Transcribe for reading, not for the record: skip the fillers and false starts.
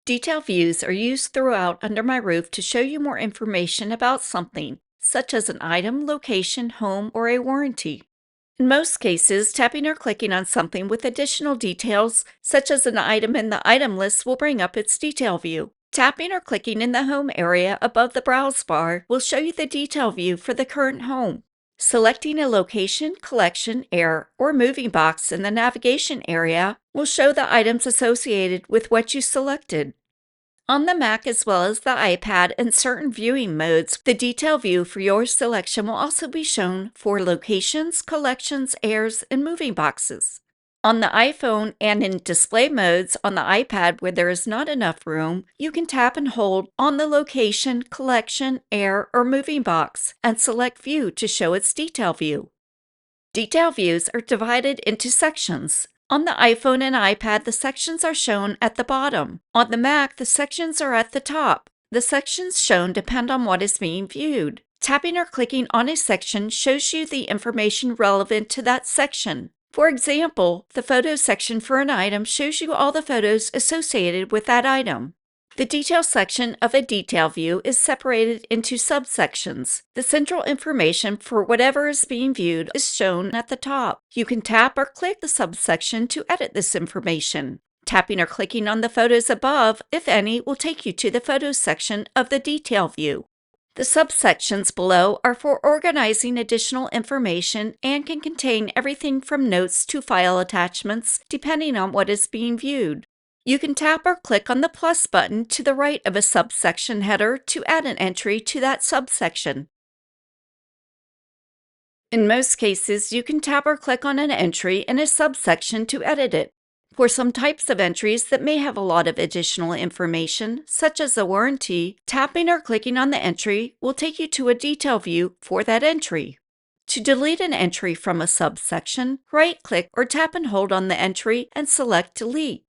Detail views are used throughout Under My Roof to show you more information about something, such as an item, location, home, or a warranty. In most cases, tapping or clicking on something with additional details, such as an item in the item list, will bring up its detail view. Tapping or clicking in the home area above the browse bar will show you the detail view for the current home. Selecting a location, collection, air, or moving box in the navigation area will show the items associated with what you selected. On the Mac as well as the iPad and certain viewing modes, the detail view for your selection will also be shown for locations, collections, airs, and moving boxes. On the iPhone and in display modes on the iPad where there is not enough room, you can tap and hold on the location, collection, air, or moving box and select View to show its detail view. Detail views are divided into sections. On the iPhone and iPad, the sections are shown at the bottom. On the Mac, the sections are at the top. The sections shown depend on what is being viewed. Tapping or clicking on a section shows you the information relevant to that section. For example, the photo section for an item shows you all the photos associated with that item. The detail section of a detail view is separated into subsections. The central information for whatever is being viewed is shown at the top. You can tap or click the subsection to edit this information. Tapping or clicking on the photos above, if any, will take you to the photos section of the detail view. The subsections below are for organizing additional information and can contain everything from notes to file attachments, depending on what is being viewed. You can tap or click on the plus button to the right of a subsection header to add an entry to that subsection. In most cases, you can tap or click on an entry in a subsection to edit it. For some types of entries that may have a lot of additional information, such as a warranty, tapping or clicking on the entry will take you to a detail view for that entry. To delete an entry from a subsection, right-click or tap and hold on the entry and select Delete.